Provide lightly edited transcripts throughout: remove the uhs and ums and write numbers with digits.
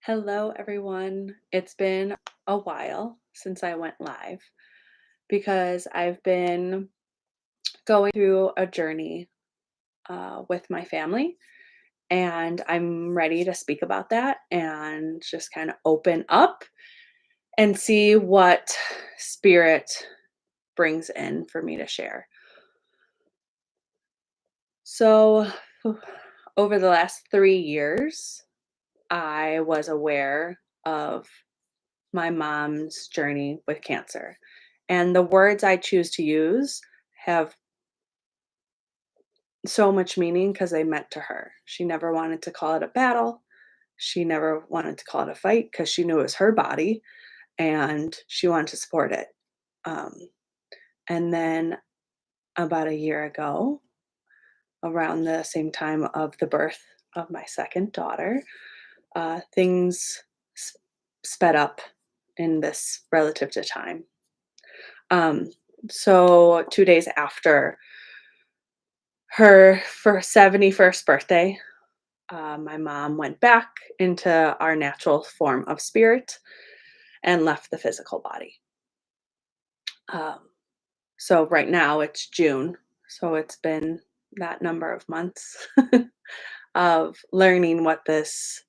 Hello, everyone. It's been a while since I went live because I've been going through a journey with my family, and I'm ready to speak about that and just kind of open up and see what spirit brings in for me to share. So, over the last 3 years, I was aware of my mom's journey with cancer. And the words I choose to use have so much meaning because they meant to her. She never wanted to call it a battle. She never wanted to call it a fight because she knew it was her body and she wanted to support it. Um, and then about a year ago, around the same time of the birth of my second daughter, things s- sped up in this relative to time. Um, so 2 days after her 71st birthday, my mom went back into our natural form of spirit and left the physical body. Um, so right now it's June, so it's been that number of months of learning what this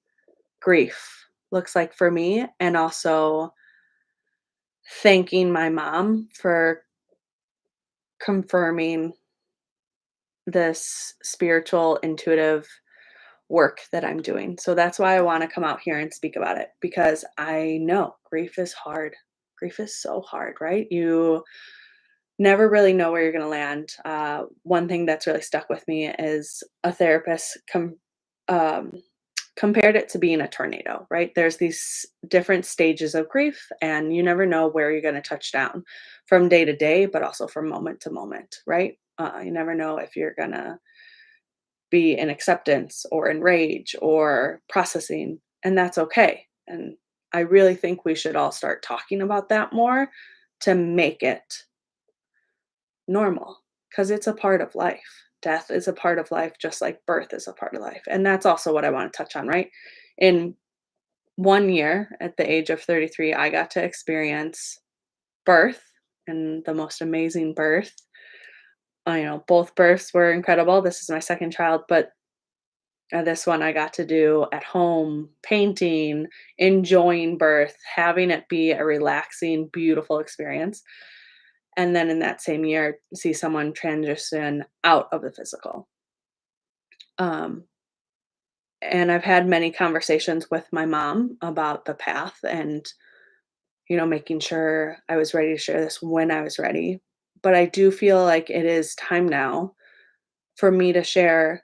grief looks like for me, and also thanking my mom for confirming this spiritual, intuitive work that I'm doing. So that's why I want to come out here and speak about it because I know grief is hard. Grief is so hard, right? You never really know where you're going to land. One thing that's really stuck with me is a therapist um, compared it to being a tornado, right? There's these different stages of grief, and you never know where you're going to touch down from day to day, but also from moment to moment, right? You never know if you're going to be in acceptance or in rage or processing, and that's okay. And I really think we should all start talking about that more to make it normal because it's a part of life. Death is a part of life, just like birth is a part of life. And that's also what I want to touch on, right? In 1 year, at the age of 33, I got to experience birth and the most amazing birth. Both births were incredible. This is my second child, but this one I got to do at home, painting, enjoying birth, having it be a relaxing, beautiful experience. And then in that same year, see someone transition out of the physical. Um, and I've had many conversations with my mom about the path and, making sure I was ready to share this when I was ready. But I do feel like it is time now for me to share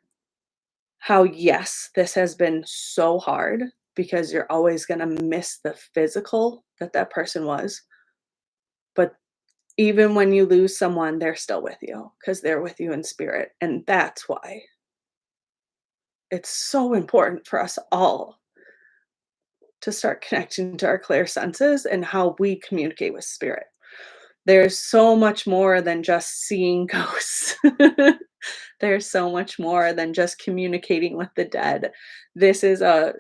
how, yes, this has been so hard because you're always gonna miss the physical that that person was, but even when you lose someone, they're still with you because 'cause they're with you in spirit, and that's why it's so important for us all to start connecting to our clear senses and how we communicate with spirit. There's so much more than just seeing ghosts. There's so much more than just communicating with the dead. This is a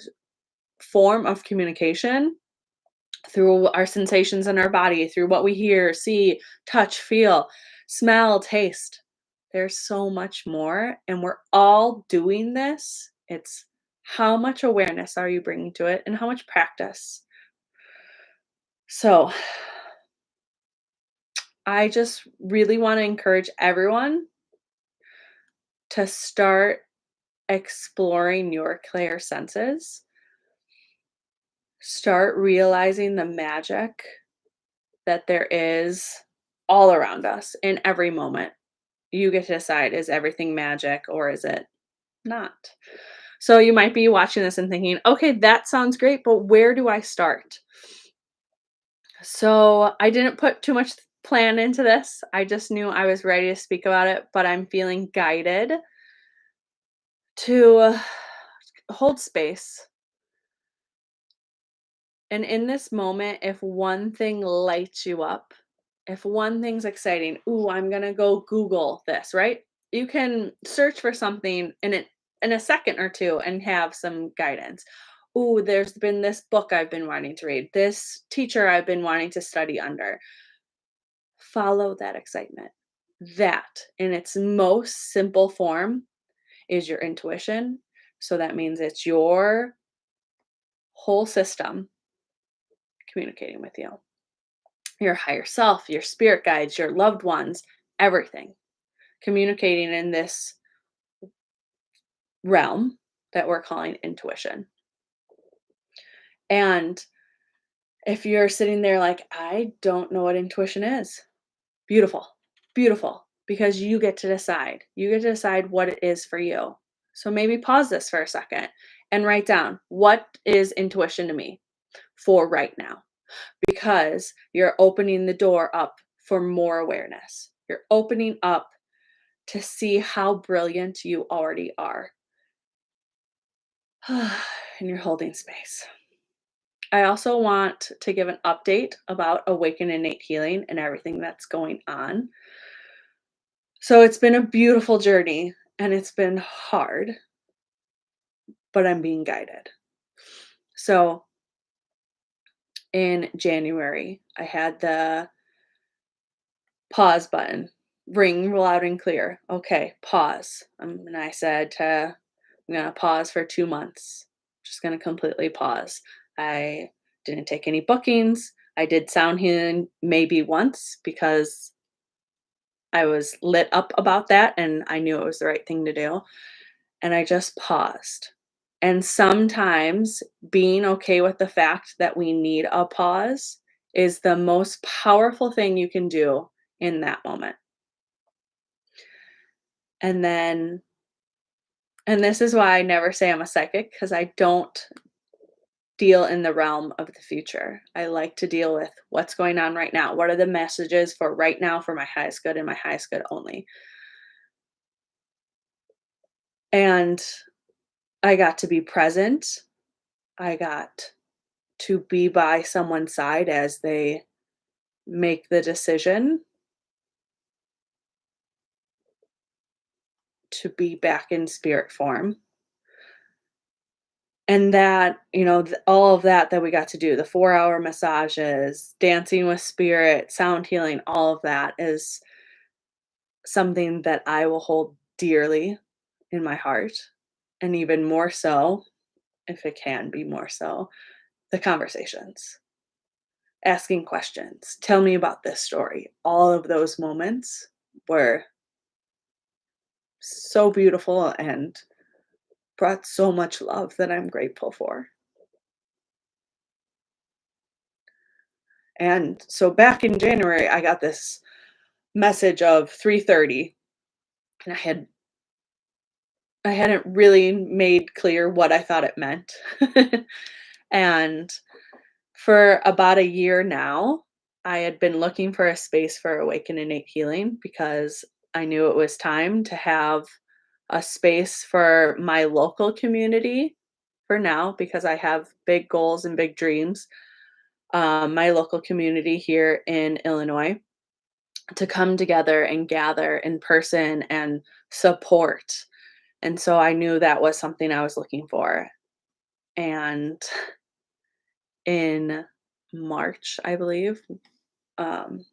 form of communication through our sensations in our body, through what we hear, see, touch, feel, smell, taste. There's so much more, and we're all doing this. It's how much awareness are you bringing to it and how much practice. So, I just really want to encourage everyone to start exploring your clear senses. Start realizing the magic that there is all around us in every moment. You get to decide, is everything magic or is it not? So you might be watching this and thinking, okay, that sounds great, but where do I start? So I didn't put too much plan into this. I just knew I was ready to speak about it, but I'm feeling guided to hold space. And in this moment, if one thing lights you up, if one thing's exciting, ooh, I'm gonna go Google this, right? You can search for something in a second or two and have some guidance. "Ooh, there's been this book I've been wanting to read, this teacher I've been wanting to study under." Follow that excitement. That, in its most simple form, is your intuition. So that means it's your whole system communicating with you. Your higher self, your spirit guides, your loved ones, everything communicating in this realm that we're calling intuition. And if you're sitting there like, I don't know what intuition is, beautiful, beautiful, because you get to decide. You get to decide what it is for you. So maybe pause this for a second and write down, what is intuition to me for right now? Because you're opening the door up for more awareness. You're opening up to see how brilliant you already are. And you're holding space. I also want to give an update about Awaken Innate Healing and everything that's going on. So it's been a beautiful journey and it's been hard, but I'm being guided. So in January, I had the pause button ring loud and clear. Okay, pause. And I said, I'm going to pause for 2 months. Just going to completely pause. I didn't take any bookings. I did sound healing maybe once because I was lit up about that and I knew it was the right thing to do. And I just paused. And sometimes being okay with the fact that we need a pause is the most powerful thing you can do in that moment. And then, and this is why I never say I'm a psychic, because I don't deal in the realm of the future. I like to deal with what's going on right now. What are the messages for right now for my highest good and my highest good only? And I got to be present. I got to be by someone's side as they make the decision to be back in spirit form. And that, all of that we got to do, the 4-hour massages, dancing with spirit, sound healing, all of that is something that I will hold dearly in my heart. And even more so, if it can be more so, the conversations, asking questions, tell me about this story. All of those moments were so beautiful and brought so much love that I'm grateful for. And so back in January, I got this message of 3:30 and I hadn't really made clear what I thought it meant. And for about a year now, I had been looking for a space for Awaken Innate Healing because I knew it was time to have a space for my local community for now because I have big goals and big dreams. My local community here in Illinois to come together and gather in person and support. And so I knew that was something I was looking for. And in March, I believe, um,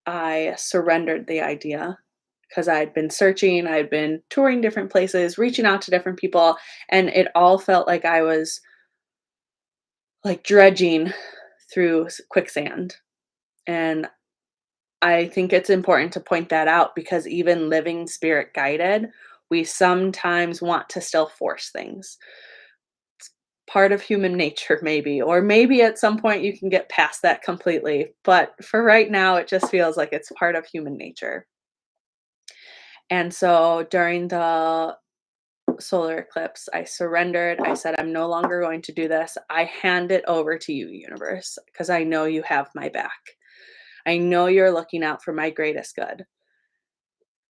I surrendered the idea because I had been searching, I had been touring different places, reaching out to different people, and it all felt like I was like dredging through quicksand. And I think it's important to point that out because even living spirit guided, we sometimes want to still force things. Part of human nature, maybe, or maybe at some point you can get past that completely. But for right now, it just feels like it's part of human nature. And so during the solar eclipse, I surrendered. I said, I'm no longer going to do this. I hand it over to you, universe, because I know you have my back. I know you're looking out for my greatest good.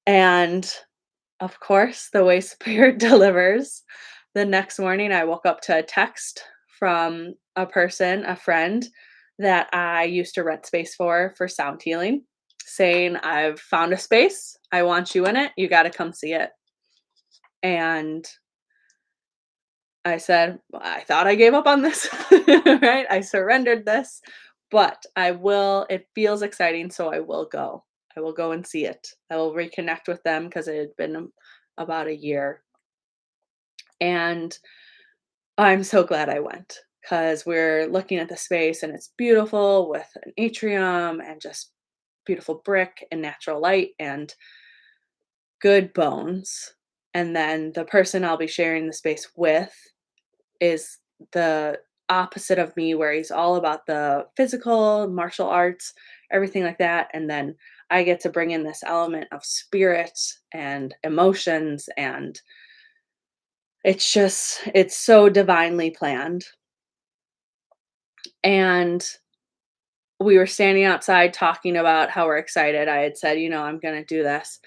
And of course, the way spirit delivers, the next morning I woke up to a text from a person, a friend that I used to rent space for sound healing, saying, I've found a space. I want you in it. You got to come see it. And I said, I thought I gave up on this, right? I surrendered this, but I will, it feels exciting, so I will go. I will go and see it. I will reconnect with them because it had been about a year. And I'm so glad I went because we're looking at the space and it's beautiful with an atrium and just beautiful brick and natural light and good bones. And then the person I'll be sharing the space with is the opposite of me, where he's all about the physical, martial arts, everything like that. And then I get to bring in this element of spirit and emotions. And it's so divinely planned. And we were standing outside talking about how we're excited. I had said, I'm going to do this.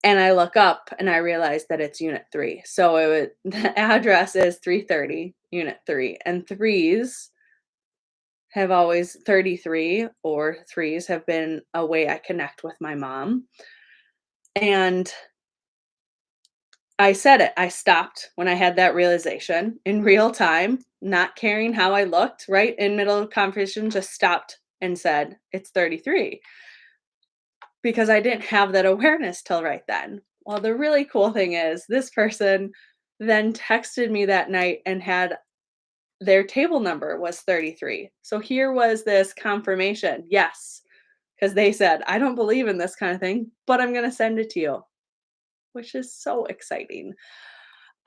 And I look up and I realize that it's unit 3. So the address is 330, unit 3. And threes have always 33 or threes have been a way I connect with my mom. And I said it. I stopped when I had that realization in real time, not caring how I looked, right? In middle of conversation, just stopped and said, it's 33 because I didn't have that awareness till right then. Well, the really cool thing is this person then texted me that night and had their table number was 33. So here was this confirmation. Yes, because they said, I don't believe in this kind of thing, but I'm going to send it to you, which is so exciting.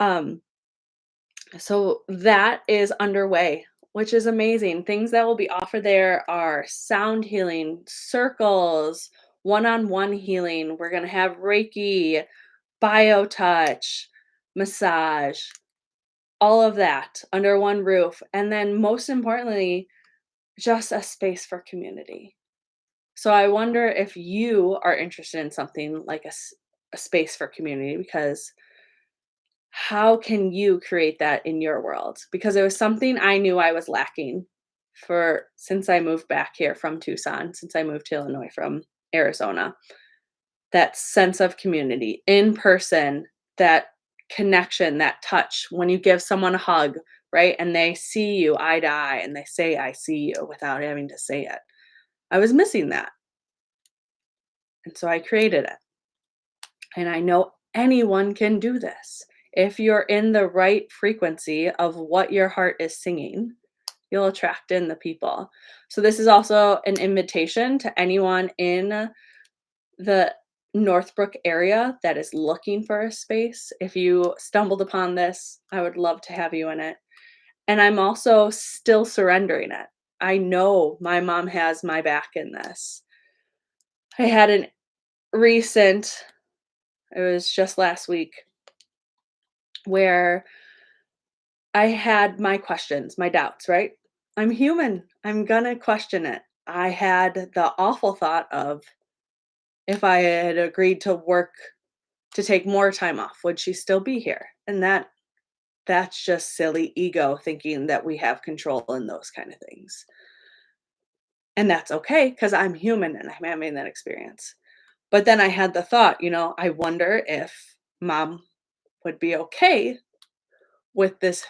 Um, so that is underway, which is amazing. Things that will be offered there are sound healing, circles, one-on-one healing. We're going to have Reiki, bio touch, massage, all of that under one roof. And then most importantly, just a space for community. So I wonder if you are interested in something like a space for community, because how can you create that in your world? Because it was something I knew I was lacking for since I moved back here from Tucson, since I moved to Illinois from Arizona. That sense of community in person, that connection, that touch when you give someone a hug, right? And they see you eye to eye and they say, I see you without having to say it. I was missing that. And so I created it. And I know anyone can do this. If you're in the right frequency of what your heart is singing, you'll attract in the people. So this is also an invitation to anyone in the Northbrook area that is looking for a space. If you stumbled upon this, I would love to have you in it. And I'm also still surrendering it. I know my mom has my back in this. I had an recent, it was just last week, where I had my questions, my doubts, right? I'm human. I'm gonna question it. I had the awful thought of if I had agreed to work to take more time off, would she still be here? And that's just silly ego thinking that we have control in those kind of things. And that's okay because I'm human and I'm having that experience. But then I had the thought, I wonder if mom would be okay with this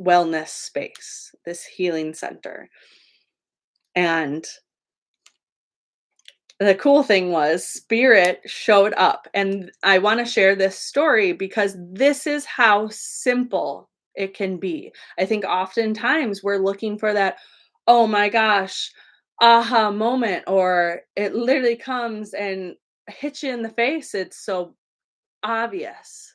wellness space, this healing center. And the cool thing was spirit showed up. And I want to share this story because this is how simple it can be. I think oftentimes we're looking for that, oh my gosh, aha moment, or it literally comes and hits you in the face. It's so obvious,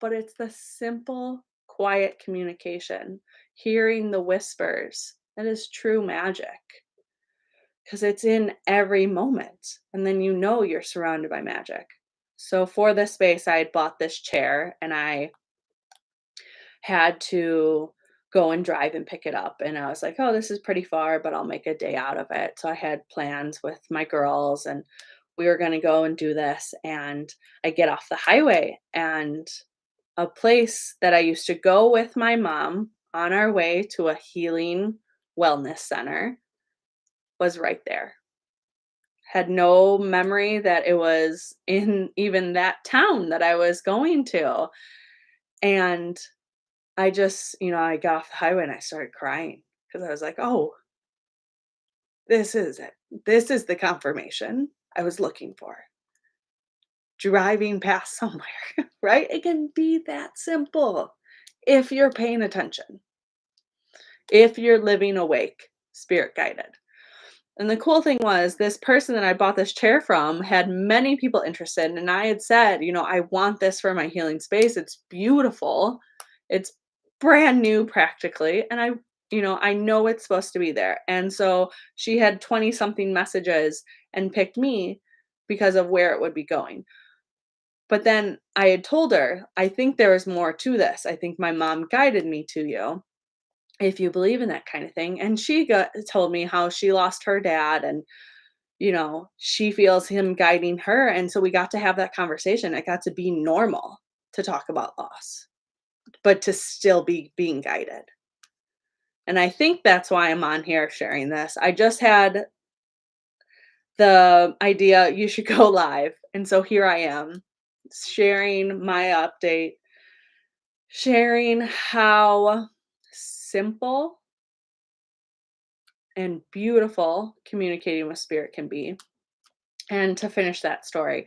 but it's the simple, quiet communication, hearing the whispers. That is true magic because it's in every moment. And then you're surrounded by magic. So for this space, I had bought this chair and I had to go and drive and pick it up. And I was like, oh, this is pretty far, but I'll make a day out of it. So I had plans with my girls and we were going to go and do this. And I get off the highway and a place that I used to go with my mom on our way to a healing wellness center was right there. Had no memory that it was in even that town that I was going to. And I just, I got off the highway and I started crying because I was like, "Oh, this is it. This is the confirmation I was looking for." Driving past somewhere, right? It can be that simple if you're paying attention, if you're living awake, spirit guided. And the cool thing was this person that I bought this chair from had many people interested, and I had said, "I want this for my healing space. It's beautiful. It's brand new practically, and I know it's supposed to be there." And so she had 20 something messages and picked me because of where it would be going. But then I had told her, "I think there is more to this. I think my mom guided me to you, if you believe in that kind of thing." And she told me how she lost her dad and, she feels him guiding her. And so we got to have that conversation. It got to be normal to talk about loss, but to still be being guided. And I think that's why I'm on here sharing this. I just had the idea you should go live. And so here I am sharing my update, sharing how simple and beautiful communicating with spirit can be. And to finish that story,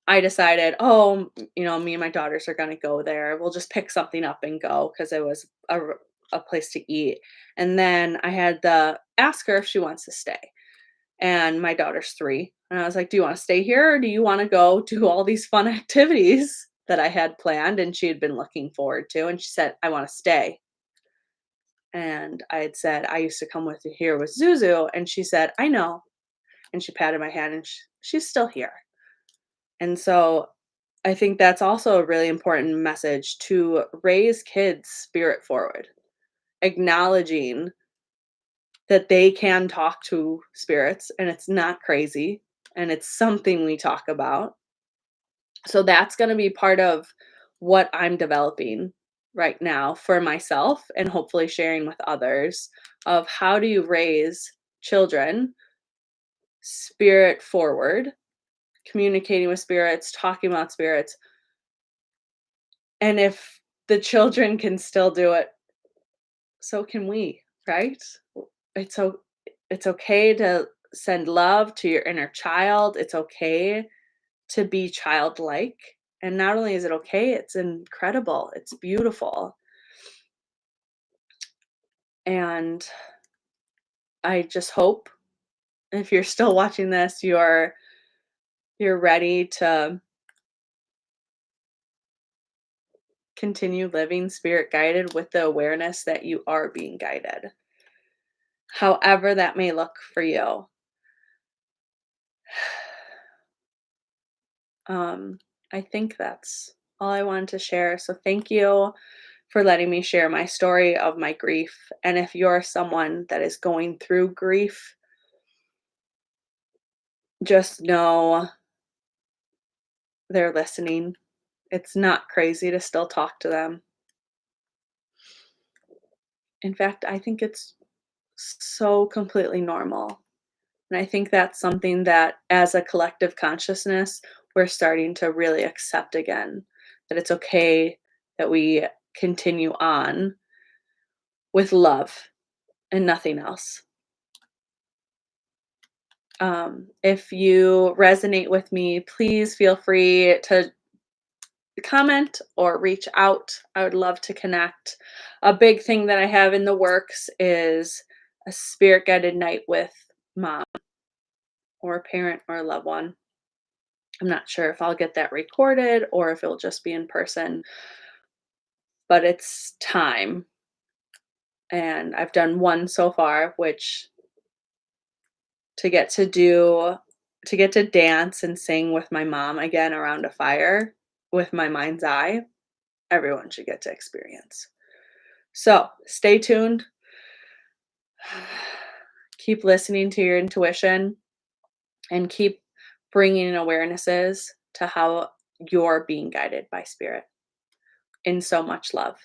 I decided, oh, me and my daughters are going to go there. We'll just pick something up and go because it was a place to eat. And then I had to ask her if she wants to stay. And my daughter's 3. And I was like, "Do you wanna stay here or do you wanna go do all these fun activities that I had planned?" And she had been looking forward to, and she said, "I wanna stay." And I had said, "I used to come with you here with Zuzu," and she said, "I know." And she patted my hand and she's still here. And so I think that's also a really important message to raise kids spirit forward, acknowledging that they can talk to spirits and it's not crazy and it's something we talk about. So that's going to be part of what I'm developing right now for myself and hopefully sharing with others of how do you raise children spirit forward, communicating with spirits, talking about spirits. And if the children can still do it, so can we, right? It's so it's okay to send love to your inner child. It's okay to be childlike. And not only is it okay, it's incredible. It's beautiful. And I just hope if you're still watching this, you're ready to continue living spirit guided with the awareness that you are being guided. However that may look for you. Um, I think that's all I wanted to share. So thank you for letting me share my story of my grief. And if you're someone that is going through grief, just know they're listening. It's not crazy to still talk to them. In fact, I think it's so completely normal. And I think that's something that, as a collective consciousness, we're starting to really accept again that it's okay that we continue on with love and nothing else. If you resonate with me, please feel free to comment or reach out. I would love to connect. A big thing that I have in the works is a spirit guided night with mom or a parent or a loved one. I'm not sure if I'll get that recorded or if it'll just be in person, but it's time. And I've done one so far, which to get to do to get to dance and sing with my mom again around a fire with my mind's eye, everyone should get to experience. So, stay tuned. Keep listening to your intuition and keep bringing awarenesses to how you're being guided by spirit. In so much love.